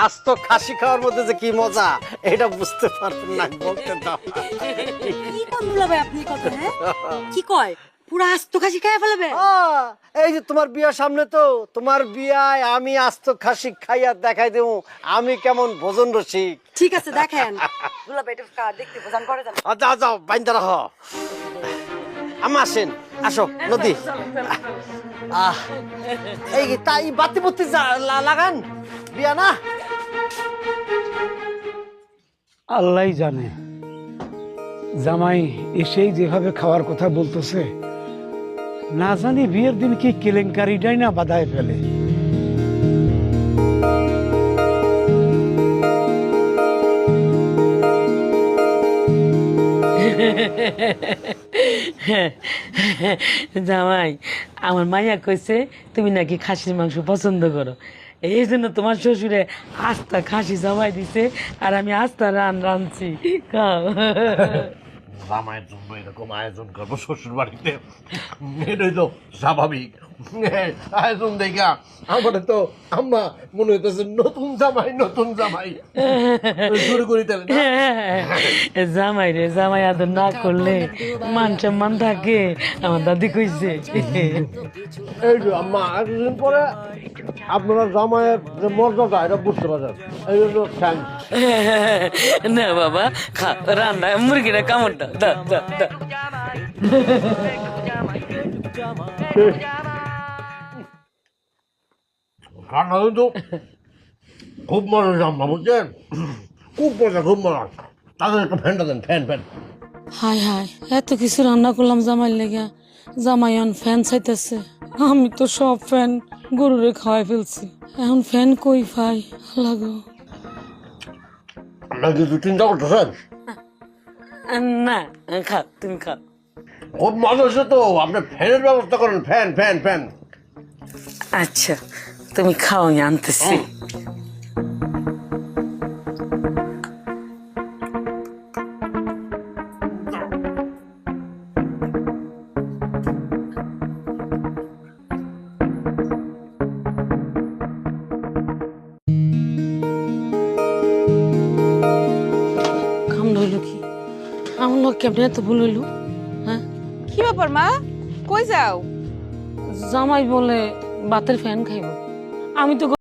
আস্ত খাসি খাওয়ার মধ্যে যে কি মজা এটা বুঝতে পারবেন না, বলতে দাও। কি কোন দুলাভাই আপনি কথা, হ্যাঁ কি কয় পুরা আস্ত খাসি খাইয়া ফেলবে? এই যে তোমার বিয়ার সামনে, তো তোমার বিয়ায় আমি আস্ত খাসি খাইয়া দেখাই দেব আমি কেমন ভোজন রসিক। ঠিক আছে দেখেন দুলাভাই এটা দেখতে বোঝান করে দেন। যাও যাও বাইন্দা রাখ। আমা আসেন, আসো নদী। এই তাই বাতি বুতি লাগান, বিয়া না। আল্লাহ জানে জামাই এসেই যেভাবে খাওয়ার কথা বলতেছে, না জানি বিয়ের দিন কি কেলেঙ্কারিটাই না বাধায় ফেলে। জামাই, আমার মাইয়া কইছে তুমি নাকি খাসির মাংস পছন্দ করো, এই জন্য তোমার শ্বশুরে আস্তা খাসি জমাই দিছে আর আমি আস্তা রাঁধছি। খাও। জামাইয়ের জন্য এরকম আয়োজন করবো শ্বশুর বাড়িতে, এটাই তো স্বাভাবিক আয়োজন। দেখা আমার তো আম্মা মনে হইতেছে নতুন জামাই নতুন জামাই। শুরু করি তাহলে না? জামাই রে, জামাই আদর না করলে মান সম্মান থাকে, আমার দাদি কইছে। এই যে আম্মা একদিন পরে আপনারা জামাইয়ের যে মর্যাদা এটা বুঝতে পারছেন, এই জন্য থ্যাংকস। না বাবা, খা, রান্না মুরগিটা কামড়টা দা দা দা। রান্না কিন্তু খুব মজা হয়েছে আম্মা, বুঝছেন? খুব মজা, খুব মজা। তাদের একটা ফ্যানটা দেন, ফ্যান ফ্যান। হায় হায়, এত কিছু রান্না করলাম জামাইয়ের লেগে, জামাই এখন ফ্যান চাইতেছে। আমি তো সব ফ্যান গরুরে খাওয়াই ফেলছি, এখন ফ্যান কই পাই লাগো। আপনার কিছু চিন্তা করতেছেন? না, খা, তুমি খা। খুব মজা হয়েছে তো, আপনি ফ্যানের ব্যবস্থা করেন, ফ্যান ফ্যান ফ্যান। আচ্ছা তুমি খাও, আমি আনতেছি। কামড় হইল কি? আমার লোক কেমন এত ভুল হইল? হ্যাঁ, কি ব্যাপার মা, কই যাও? জামাই বলে বাতের ফ্যান খাইব, আমি তো